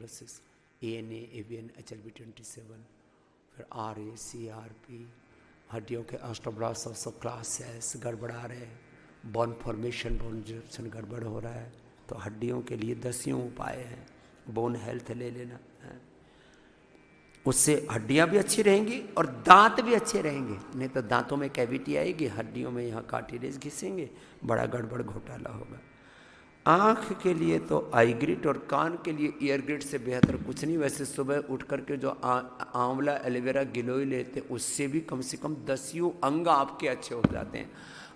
Tuberculosis, ANA, AVN, HLB27, फिर RA, CRP, हड्डियों के ऑस्टियोब्लास्ट ऑफ क्लासेस गड़बड़ा रहे, बोन फॉर्मेशन, बोन जर्प्शन गड़बड़ हो रहा है, तो हड्डियों के लिए 10 उपाय हैं। बोन हेल्थ ले लेना है, उससे हड्डियां भी अच्छी रहेंगी और दांत भी अच्छे रहेंगे। नहीं तो दांतों में कैविटी आएगी, हड्डियों में यहाँ कार्टिलेज घिसेंगे, बड़ा गड़बड़ घोटाला होगा। आँख के लिए तो आई ग्रिट और कान के लिए ईयर ग्रिट से बेहतर कुछ नहीं। वैसे सुबह उठ करके जो आंवला एलोवेरा गिलोय लेते उससे भी कम से कम 10 अंग आपके अच्छे हो जाते हैं।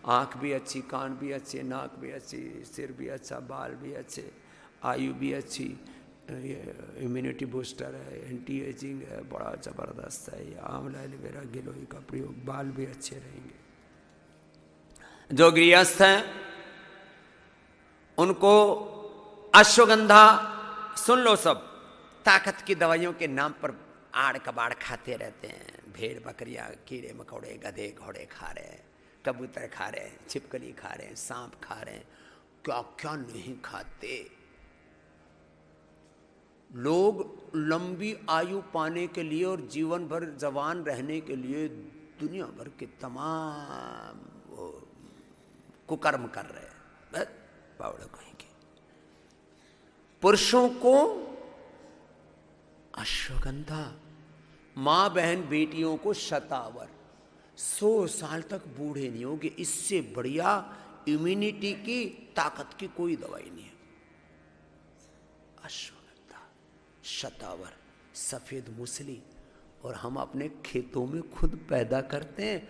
आँख भी अच्छी, कान भी अच्छे, नाक भी अच्छी, सिर भी अच्छा, बाल भी अच्छे, आयु भी अच्छी, इम्यूनिटी बूस्टर है, एंटी एजिंग है, बड़ा ज़बरदस्त है। ये आंवला एलोवेरा गिलोय का प्रयोग, बाल भी अच्छे रहेंगे। जो गृहस्थ हैं उनको अश्वगंधा, सुन लो सब, ताकत की दवाइयों के नाम पर आड़ कबाड़ खाते रहते हैं। भेड़ बकरियां, कीड़े मकोड़े, गधे घोड़े खा रहे हैं, कबूतर खा रहे हैं, छिपकली खा रहे हैं, सांप खा रहे हैं, क्या क्या नहीं खाते। लोग लंबी आयु पाने के लिए और जीवन भर जवान रहने के लिए दुनिया भर के तमाम कुकर्म कर रहे हैं। बावड़ा कहेंगे। पुरुषों को अश्वगंधा, मां बहन बेटियों को शतावर, 100 साल तक बूढ़े नहीं होगे। इससे बढ़िया इम्यूनिटी की, ताकत की कोई दवाई नहीं है। अश्वगंधा, शतावर, सफेद मूसली, और हम अपने खेतों में खुद पैदा करते हैं।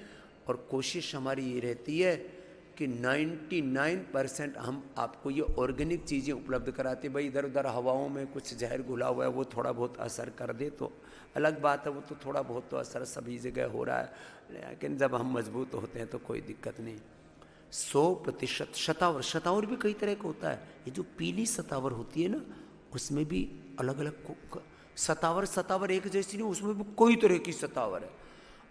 और कोशिश हमारी ये रहती है कि 99% हम आपको ये ऑर्गेनिक चीज़ें उपलब्ध कराते। भाई इधर उधर हवाओं में कुछ जहर घुला हुआ है, वो थोड़ा बहुत असर कर दे तो अलग बात है, वो तो थोड़ा बहुत तो असर सभी जगह हो रहा है, लेकिन जब हम मजबूत होते हैं तो कोई दिक्कत नहीं। 100% शतावर, शतावर भी कई तरह का होता है। ये जो पीली शतावर होती है ना, उसमें भी अलग अलग शतावर एक जैसी नहीं, उसमें भी कोई तरह की शतावर है।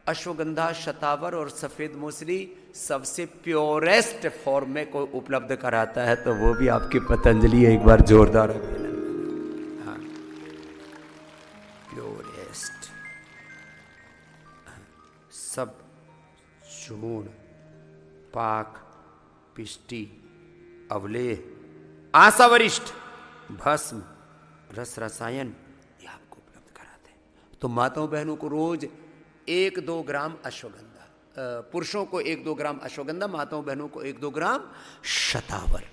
अश्वगंधा, शतावर और सफ़ेद मूसली सबसे प्योरेस्ट फॉर्म में कोई उपलब्ध कराता है तो वो भी आपकी पतंजलि। एक बार जोरदार अभिनंदन। हाँ, प्योरेस्ट, सब चूर्ण, पाक, पिष्टी, अवलेह, आशावरिष्ठ, भस्म, रस रसायन, ये आपको उपलब्ध कराते हैं। तो माताओं बहनों को रोज 1-2 ग्राम अश्वगंधा, पुरुषों को 1-2 ग्राम अश्वगंधा, माताओं बहनों को 1-2 ग्राम शतावर।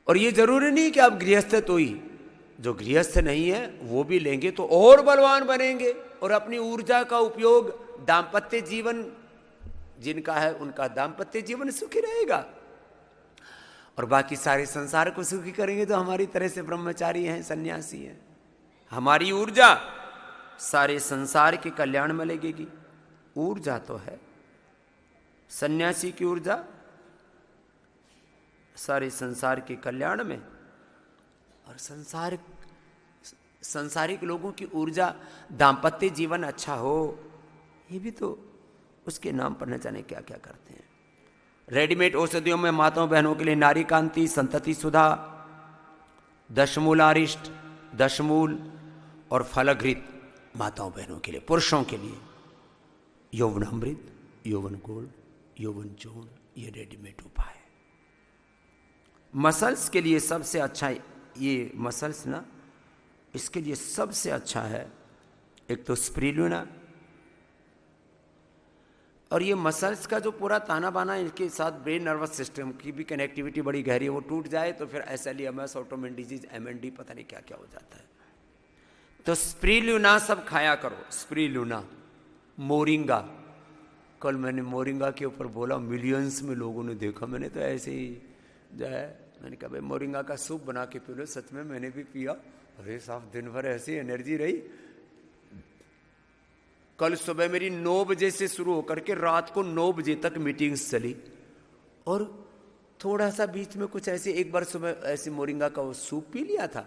और ये जरूरी नहीं कि आप गृहस्थ है तो ही, जो गृहस्थ नहीं है वो भी लेंगे तो और बलवान बनेंगे और अपनी ऊर्जा का उपयोग, दाम्पत्य जीवन जिनका है उनका दाम्पत्य जीवन सुखी रहेगा और बाकी सारे संसार को सुखी करेंगे। तो हमारी तरह से ब्रह्मचारी हैं, सन्यासी हैं, हमारी ऊर्जा सारे संसार के कल्याण में लगेगी। ऊर्जा तो है, सन्यासी की ऊर्जा सारे संसार के कल्याण में, और संसारिक लोगों की ऊर्जा दाम्पत्य जीवन अच्छा हो, ये भी तो उसके नाम पर न जाने क्या क्या करते हैं। रेडीमेड औषधियों में माताओं बहनों के लिए नारी कांति, संतति सुधा, दशमूलारिष्ट, दशमूल और फलघृत माताओं बहनों के लिए। पुरुषों के लिए यौवनामृत, यौवन गोल्ड, यौवन चूर्ण, ये रेडीमेड उपाय है। मसल्स के लिए सबसे अच्छा, ये मसल्स ना, इसके लिए सबसे अच्छा है एक तो स्प्रिलुना, और ये मसल्स का जो पूरा ताना बाना, इनके साथ ब्रेन नर्वस सिस्टम की भी कनेक्टिविटी बड़ी गहरी है। वो टूट जाए तो फिर SLEMS, ऑटोमिन डिजीज, MND, पता नहीं क्या क्या हो जाता है। तो स्प्रिलुना सब खाया करो। स्प्रिलुना, मोरिंगा, कल मैंने मोरिंगा के ऊपर बोला, मिलियंस में लोगों ने देखा। मैंने तो ऐसे ही जो है, मैंने कहा भाई मोरिंगा का सूप बना के पी लो। सच में मैंने भी पिया, अरे साहब दिन भर ऐसी एनर्जी रही। कल सुबह मेरी 9 बजे से शुरू होकर के रात को 9 बजे तक मीटिंग्स चली, और थोड़ा सा बीच में कुछ ऐसे, एक बार सुबह ऐसे मोरिंगा का वो सूप पी लिया था,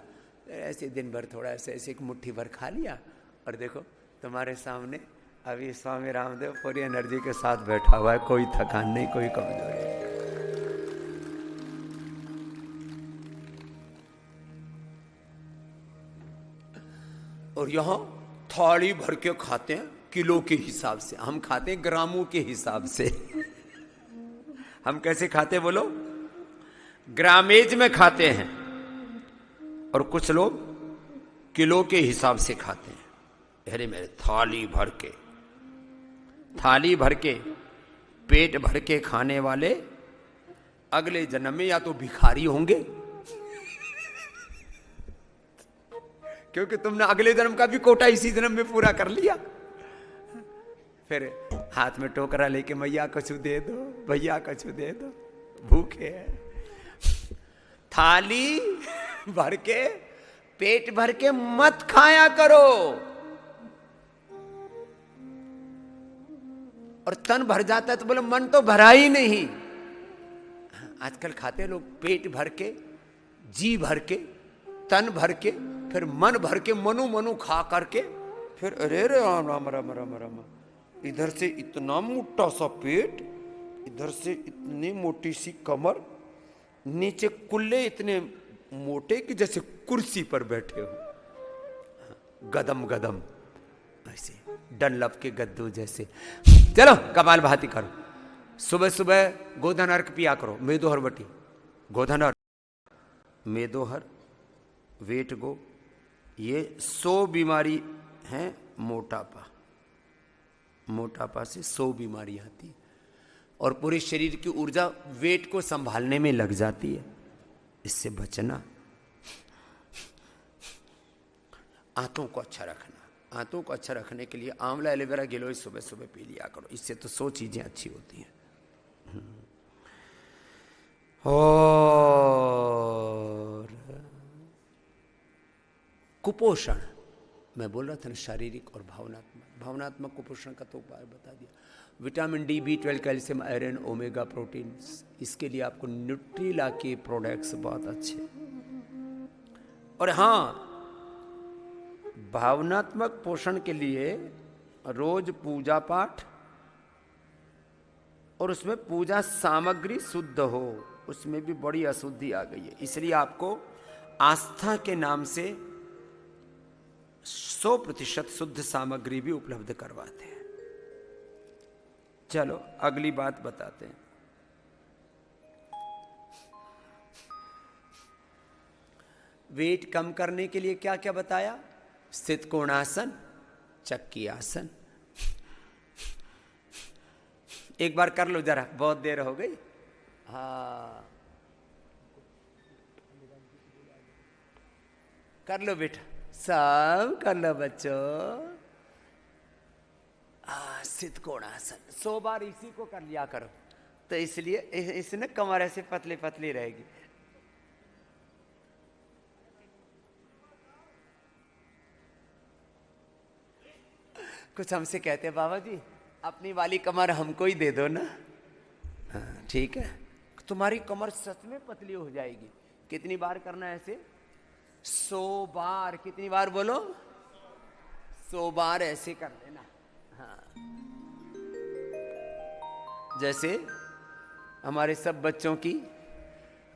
ऐसे दिन भर थोड़ा ऐसे ऐसे एक मुट्ठी भर खा लिया, और देखो तुम्हारे सामने अभी स्वामी रामदेव पूरी एनर्जी के साथ बैठा हुआ है, कोई थकान नहीं, कोई कमजोरी नहीं। और यहां थाली भर के खाते हैं किलो के हिसाब से, हम खाते हैं ग्रामों के हिसाब से। हम कैसे खाते बोलो? ग्रामेज में खाते हैं, और कुछ लोग किलो के हिसाब से खाते हैं। अरे मेरे थाली भर के पेट भर के खाने वाले अगले जन्म में या तो भिखारी होंगे, क्योंकि तुमने अगले जन्म का भी कोटा इसी जन्म में पूरा कर लिया। फिर हाथ में टोकरा लेके मैया कछु दे दो, भैया कछु दे दो, भूखे हैं। थाली भर के पेट भर के मत खाया करो, और तन भर जाता है तो बोले मन तो भरा ही नहीं। आजकल खाते लोग पेट भर के, जी भर के, तन भर के, फिर मन भर के, मनु मनु खा करके फिर अरे रे राम राम राम राम राम, इधर से इतना मोटा सा पेट, इधर से इतनी मोटी सी कमर, नीचे कुल्ले इतने मोटे कि जैसे कुर्सी पर बैठे हो, गदम गदम ऐसे डनलप के गद्दू जैसे। चलो कपाल भाती करो, सुबह सुबह गोधन अर्क पिया करो, मेदोहर बटी, गोधन अर्क, मेदोहर, वेट गो। ये 100 बीमारी हैं, मोटापा से 100 बीमारी आती है, और पूरे शरीर की ऊर्जा वेट को संभालने में लग जाती है। इससे बचना। आंतों को अच्छा रखना, आंतों को अच्छा रखने के लिए आंवला एलोवेरा गिलोय सुबह सुबह पी लिया करो, इससे तो 100 चीजें अच्छी होती हैं। और कुपोषण मैं बोल रहा था ना, शारीरिक और भावनात्मक कुपोषण का तो उपाय बता दिया। Vitamin D, B12, calcium, iron, omega proteins, इसके लिए आपको न्यूट्रीला के प्रोडक्ट्स बहुत अच्छे। और हाँ, भावनात्मक पोषण के लिए रोज पूजा पाठ, और उसमें पूजा सामग्री शुद्ध हो, उसमें भी बड़ी अशुद्धि आ गई है, इसलिए आपको आस्था के नाम से 100% शुद्ध सामग्री भी उपलब्ध करवाते हैं। चलो अगली बात बताते हैं। वेट कम करने के लिए क्या क्या बताया? स्थित कोणासन, चक्की आसन। एक बार कर लो जरा, बहुत देर हो गई। हाँ कर लो बेटा, सब कर लो बच्चों। स्थित कोणासन 100 बार इसी को कर लिया करो, तो इसलिए इसने कमर ऐसे पतली पतली रहेगी। कुछ हमसे कहते हैं बाबा जी अपनी वाली कमर हमको ही दे दो ना। हाँ ठीक है, तुम्हारी कमर सच में पतली हो जाएगी। कितनी बार करना है ऐसे? 100 बार। कितनी बार बोलो? 100 बार ऐसे कर देना। हाँ जैसे हमारे सब बच्चों की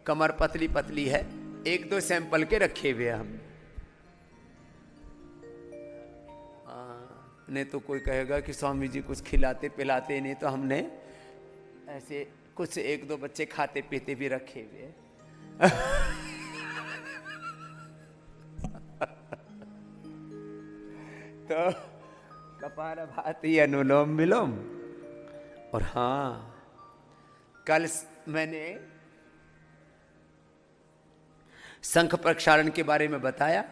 कमर पतली पतली है, 1-2 सैंपल के रखे हुए हम। नहीं तो कोई कहेगा कि स्वामी जी कुछ खिलाते पिलाते नहीं, तो हमने ऐसे कुछ 1-2 बच्चे खाते पीते भी रखे हुए। तो कपालभाति, अनुलोम विलोम। और हाँ कल मैंने शंख प्रक्षालन के बारे में बताया।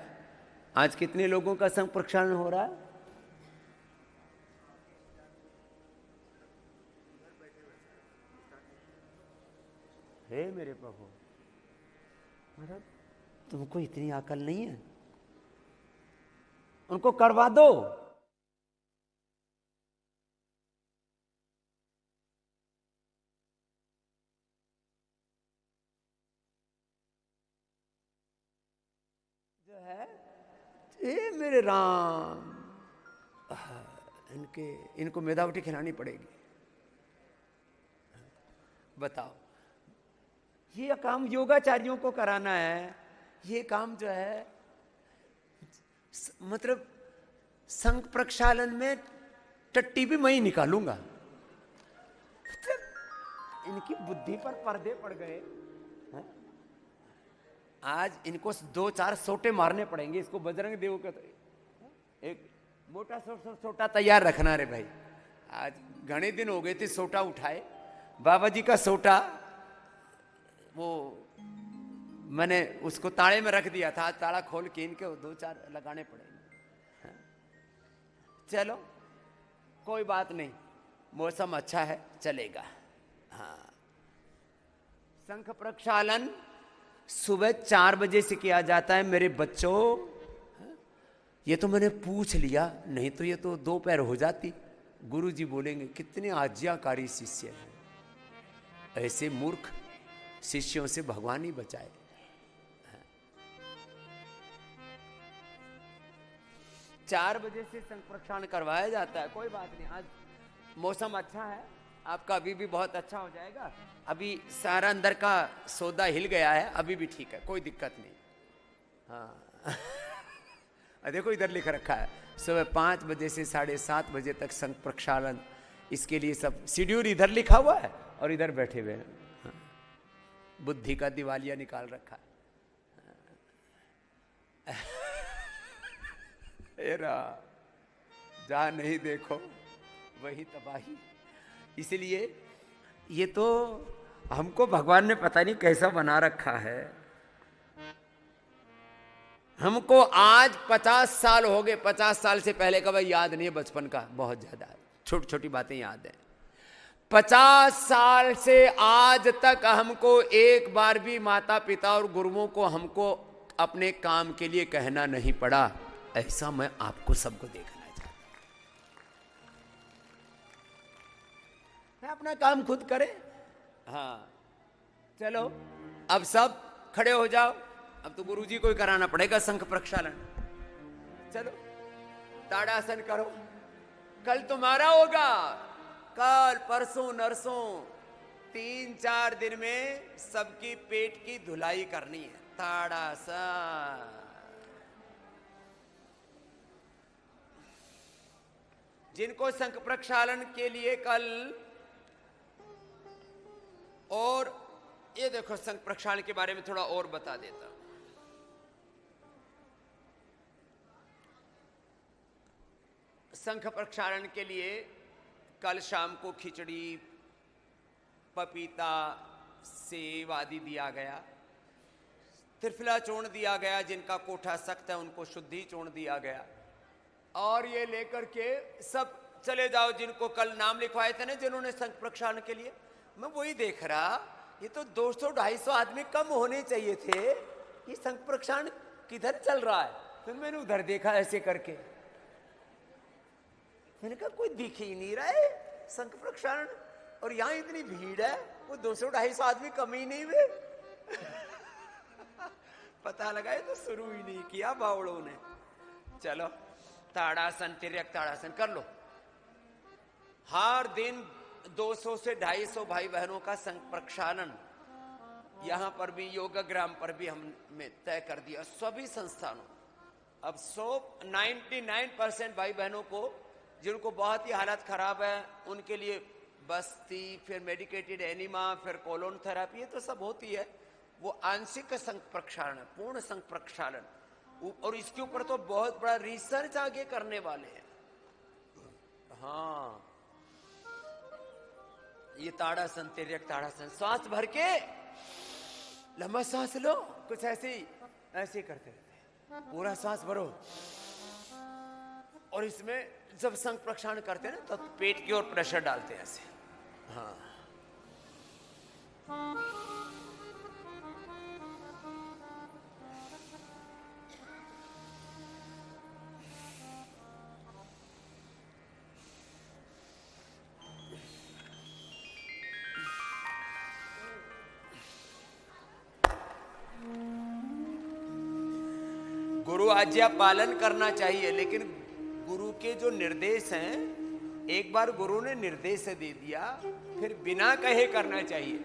आज कितने लोगों का शंख प्रक्षालन हो रहा है? हे मेरे प्रभु, मतलब तुमको इतनी अकल नहीं है? उनको करवा दो। जो है ये मेरे राम, इनको मेधावटी खिलानी पड़ेगी। बताओ, ये काम योगाचार्यों को कराना है। ये काम जो है मतलब शंख प्रक्षालन में टट्टी भी मैं ही निकालूंगा। इनकी बुद्धि पर पर्दे पड़ गए। आज इनको 2-4 सोटे मारने पड़ेंगे इसको बजरंग देव का। एक मोटा सोटा तैयार रखना रे भाई। आज घने दिन हो गए थे सोटा उठाए। बाबा जी का सोटा वो मैंने उसको ताले में रख दिया था, आज ताला खोल के इनके 2-4 लगाने पड़ेंगे। चलो कोई बात नहीं, मौसम अच्छा है, चलेगा। हाँ, शंख प्रक्षालन सुबह 4 बजे से किया जाता है मेरे बच्चों। ये तो मैंने पूछ लिया, नहीं तो ये तो दोपहर हो जाती। गुरुजी बोलेंगे कितने आज्ञाकारी शिष्य हैं। ऐसे मूर्ख शिष्यों से भगवान ही बचाए। 4 बजे से शंख प्रक्षालन करवाया जाता है। कोई बात नहीं, आज मौसम अच्छा है, आपका अभी भी बहुत अच्छा हो जाएगा। अभी सारा अंदर का सौदा हिल गया है, अभी भी ठीक है, कोई दिक्कत नहीं। हाँ देखो इधर लिख रखा है सुबह 5 बजे से 7:30 बजे तक शंख प्रक्षालन। इसके लिए सब शेड्यूल इधर लिखा हुआ है और इधर बैठे हुए हैं। हाँ। बुद्धि का दिवालिया निकाल रखा है। एरा जहां नहीं देखो वही तबाही। इसलिए ये तो हमको भगवान ने पता नहीं कैसा बना रखा है। हमको आज 50 साल हो गए, 50 साल से पहले का भाई याद नहीं है, बचपन का बहुत ज्यादा छोटी छोटी बातें याद है। 50 साल से आज तक हमको एक बार भी माता पिता और गुरुओं को हमको अपने काम के लिए कहना नहीं पड़ा। ऐसा मैं आपको सबको देखना चाहता हूं। अपना काम खुद करें। हाँ चलो अब सब खड़े हो जाओ। अब तो गुरुजी को ही कराना पड़ेगा शंख प्रक्षालन। चलो ताड़ासन करो, कल तुम्हारा होगा। कल परसों नरसों 3-4 दिन में सबकी पेट की धुलाई करनी है। ताड़ासन जिनको शंख प्रक्षालन के लिए कल, और ये देखो शंख प्रक्षालन के बारे में थोड़ा और बता देता हूं। शंख प्रक्षालन के लिए कल शाम को खिचड़ी, पपीता, सेब आदि दिया गया। त्रिफला चूर्ण दिया गया, जिनका कोठा सख्त है उनको शुद्धि चूर्ण दिया गया। और ये लेकर के सब चले जाओ जिनको कल नाम लिखवाए थे ना, जिन्होंने शंख प्रक्षालन के लिए। मैं वही देख रहा, ये तो 200-250 आदमी कम होने चाहिए थे। ये शंख प्रक्षालन किधर चल रहा है? फिर मैंने उधर देखा ऐसे करके, मैंने कहा कोई दिख ही नहीं रहा है शंख प्रक्षालन, और यहां इतनी भीड़ है, वो 200-250 आदमी कम ही नहीं हुए। पता लगा ये तो शुरू ही नहीं किया बावड़ों ने। चलो ताड़ासन, तिर्यक ताड़ासन कर लो। हर दिन 200 से 250 भाई बहनों का शंख प्रक्षालन यहां पर भी, योगग्राम पर भी हमने तय कर दिया सभी संस्थानों। अब 99% भाई बहनों को जिनको बहुत ही हालत खराब है उनके लिए बस्ती, फिर मेडिकेटेड एनिमा, फिर कोलोन थेरापी, ये तो सब होती है। वो आंशिक शंख प्रक्षालन है, पूर्ण शंख प्रक्षालन। और इसके ऊपर तो बहुत बड़ा रिसर्च आगे करने वाले हैं। हाँ ये ताड़ासन, तिर्यक ताड़ासन, सांस भर के लंबा सांस लो, कुछ ऐसे ही ऐसे करते रहते हैं। पूरा सांस भरो, और इसमें जब शंख प्रक्षालन करते हैं ना तो पेट की ओर प्रेशर डालते हैं ऐसे। हाँ गुरु आज्ञा पालन करना चाहिए, लेकिन गुरु के जो निर्देश हैं, एक बार गुरु ने निर्देश दे दिया फिर बिना कहे करना चाहिए।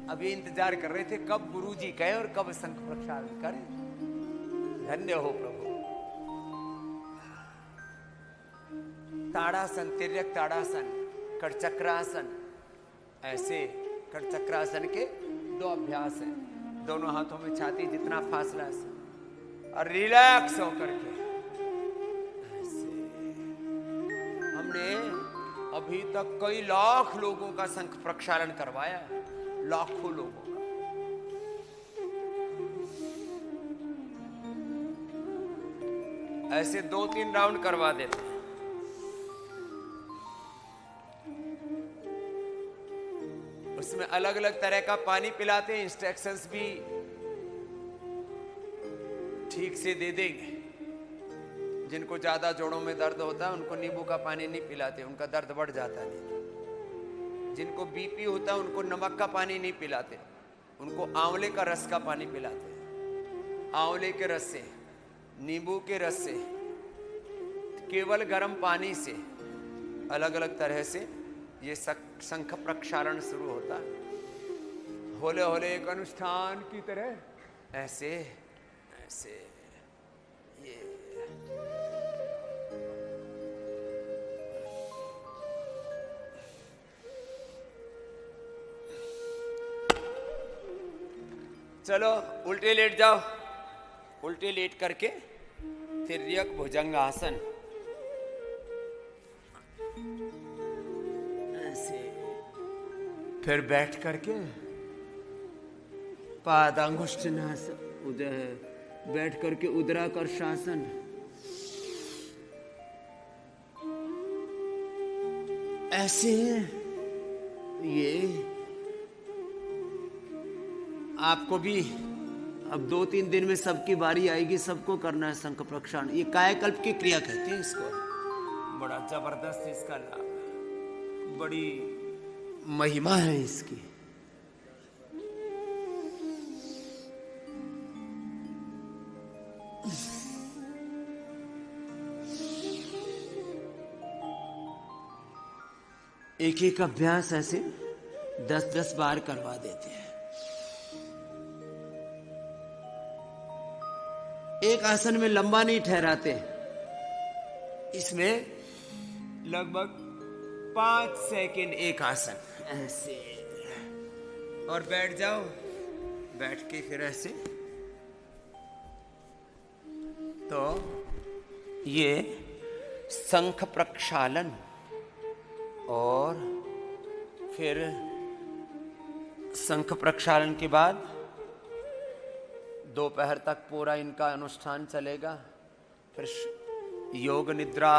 अभी इंतजार कर रहे थे कब गुरु जी कहे और कब शंख प्रक्षालन करें। धन्य हो प्रभु। ताड़ासन, तिर्यक ताड़ासन, कटचक्रासन, ऐसे कटचक्रासन के 2 अभ्यास हैं। दोनों हाथों में छाती जितना फासला है और रिलैक्स होकर के ऐसे। हमने अभी तक कई लाख लोगों का शंख प्रक्षालन करवाया, लाखों लोगों का। ऐसे 2-3 राउंड करवा देते हैं। उसमें अलग अलग तरह का पानी पिलाते हैं, इंस्ट्रक्शंस भी ठीक से दे देंगे। जिनको ज्यादा जोड़ों में दर्द होता है उनको नींबू का पानी नहीं पिलाते, उनका दर्द बढ़ जाता है। जिनको बीपी होता है उनको नमक का पानी नहीं पिलाते, उनको आंवले का रस का पानी पिलाते। आंवले के रस से, नींबू के रस से, केवल गर्म पानी से, अलग अलग तरह से ये शंख प्रक्षालन शुरू होता है। होले होले एक अनुष्ठान की तरह ऐसे ऐसे ये। चलो उल्टे लेट जाओ। उल्टे लेट करके तिर्यक भुजंगासन ऐसे, फिर बैठ करके पादांगुष्ठनासन, उदय बैठ करके उदराकर्षासन, ऐसे। ये आपको भी अब 2-3 दिन में सबकी बारी आएगी, सबको करना है शंख प्रक्षालन। ये कायाकल्प की क्रिया कहते हैं इसको। बड़ा जबरदस्त इसका लाभ, बड़ी महिमा है इसकी। एक एक अभ्यास ऐसे 10-10 बार करवा देते हैं। एक आसन में लंबा नहीं ठहराते, इसमें लगभग 5 सेकंड एक आसन ऐसे, और बैठ जाओ। बैठ के फिर ऐसे। तो ये शंख प्रक्षालन, और फिर शंख प्रक्षालन के बाद दोपहर तक पूरा इनका अनुष्ठान चलेगा। फिर योग निद्रा,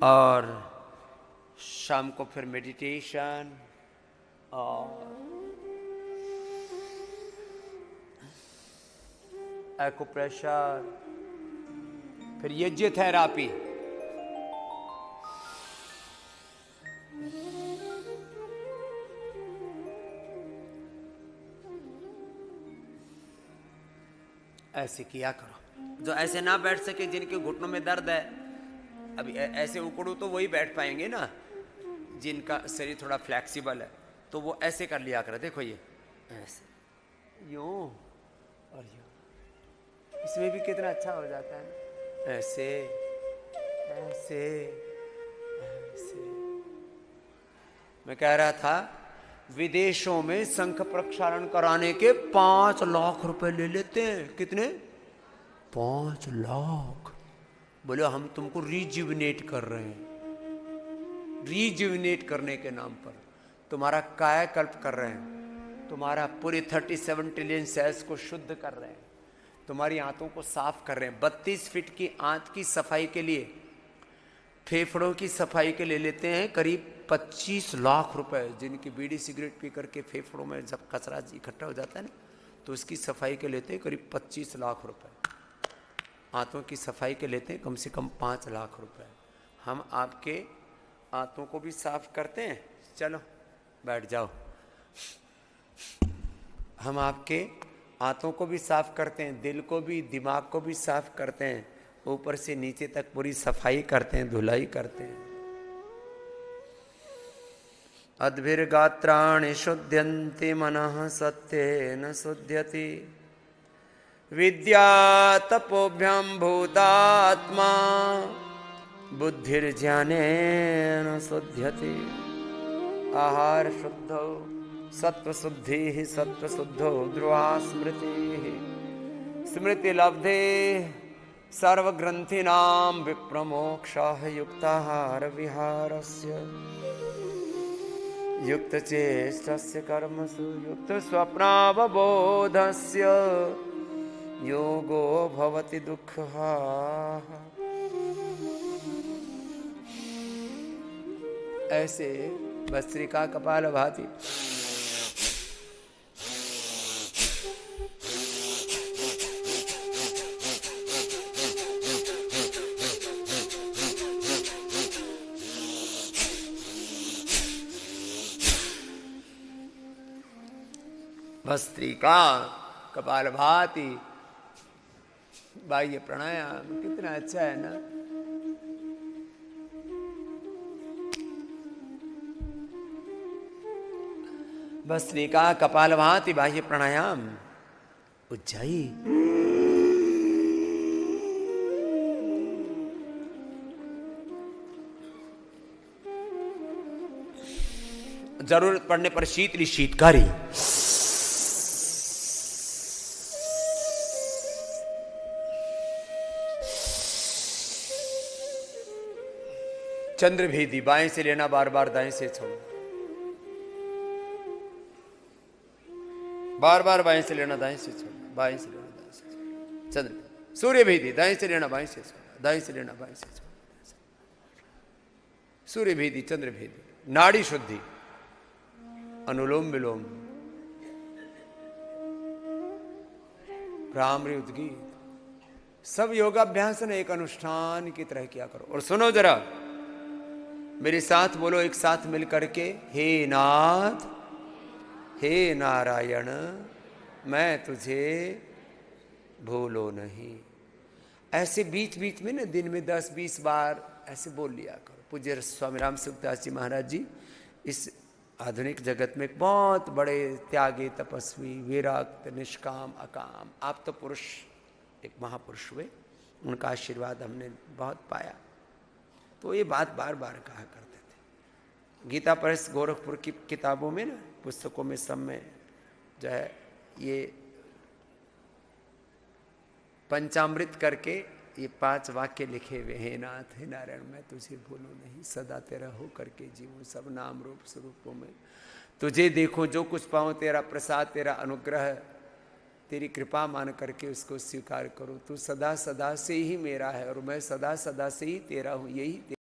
और शाम को फिर मेडिटेशन, और एक्यूप्रेशर, फिर यज्ञ थेरापी। ऐसे किया करो। जो ऐसे ना बैठ सके, जिनके घुटनों में दर्द है, अभी ऐसे उकड़ू तो वही बैठ पाएंगे ना। जिनका शरीर थोड़ा फ्लेक्सिबल है तो वो ऐसे कर लिया करो। देखो ये ऐसे, यूं और यूं, इसमें भी कितना अच्छा हो जाता है। ऐसे ऐसे ऐसे। मैं कह रहा था विदेशों में शंख प्रक्षालन कराने के 5 लाख रुपए ले लेते हैं। कितने? 5 लाख। बोले हम तुमको रिजुविनेट कर रहे हैं। रिजुविनेट करने के नाम पर तुम्हारा कायाकल्प कर रहे हैं, तुम्हारा पूरे 37 ट्रिलियन सेल्स को शुद्ध कर रहे हैं, तुम्हारी आंतों को साफ कर रहे हैं। 32 फीट की आंत की सफाई के लिए, फेफड़ों की सफाई के ले लेते हैं करीब 25 लाख रुपए। जिनकी बीड़ी सिगरेट पी करके फेफड़ों में जब कचरा इकट्ठा हो जाता है ना, तो उसकी सफाई के लेते हैं करीब 25 लाख रुपए। आंतों की सफाई के लेते हैं कम से कम 5 लाख रुपए। हम आपके आंतों को भी साफ करते हैं। चलो बैठ जाओ। हम आपके आंतों को भी साफ करते हैं, दिल को भी, दिमाग को भी साफ करते हैं, ऊपर से नीचे तक पूरी सफाई करते हैं, धुलाई करते हैं। अद्भिर्गात्राणि शुद्ध्यन्ति मनः सत्येन शुद्ध्यति। विद्या तपोभ्यां भूतात्मा बुद्धिर्ज्ञानेन शुध्यते। आहार शुद्धो सत्वशुद्धि सत्वशुद्धो ध्रुवा स्मृति। स्मृति लब्धे सर्वग्रंथिनां विप्रमोक्षः युक्ताहार विहारस्य। युक्तचेष्टस्य कर्मसु युक्तस्वप्नावबोधस्य योगो भवति दुःखः। ऐसे भस्त्रिका कपाल भाति भस्त्रिका कपाल भाति बाह्य प्राणायाम कितना अच्छा है ना। भस्त्रिका कपाल भाति बाह्य प्राणायाम उज्जाई। जरूरत पड़ने पर शीतली शीतकारी। चंद्रभेदी बाएं से लेना, बार बार दाएं से छोड़ना, बार बार बाएं से लेना दाएं से छोड़ना, बाएं से लेना दाएं से छोड़ना। चंद्र सूर्यभेदी दाएं से लेना बाएं से छोड़ना, दाएं से लेना बाएं से छोड़ना। सूर्यभेदी चंद्रभेदी। नाड़ी शुद्धि, अनुलोम विलोम, भ्रामरी उद्गीत, सब योगाभ्यास ने एक अनुष्ठान की तरह किया करो। और सुनो जरा, मेरे साथ बोलो एक साथ मिल करके, हे नाथ हे नारायण मैं तुझे भूलो नहीं। ऐसे बीच बीच में ना दिन में 10-20 बार ऐसे बोल लिया करो। पूज्य स्वामी राम सुखदास जी महाराज जी इस आधुनिक जगत में एक बहुत बड़े त्यागी, तपस्वी, विरक्त, निष्काम, अकाम, आप तो पुरुष, एक महापुरुष हुए। उनका आशीर्वाद हमने बहुत पाया। तो ये बात बार बार कहा करते थे। गीता प्रेस गोरखपुर की किताबों में ना, पुस्तकों में, सब में जो है ये पंचामृत करके ये 5 वाक्य लिखे हुए। हे नाथ हे नारायण मैं तुझे भूलूं नहीं, सदा तेरा हो करके जीवूं, सब नाम रूप स्वरूपों में तुझे देखो, जो कुछ पाऊं तेरा प्रसाद, तेरा अनुग्रह, तेरी कृपा मान करके उसको स्वीकार करो। तू सदा सदा से ही मेरा है और मैं सदा सदा से ही तेरा हूं, यही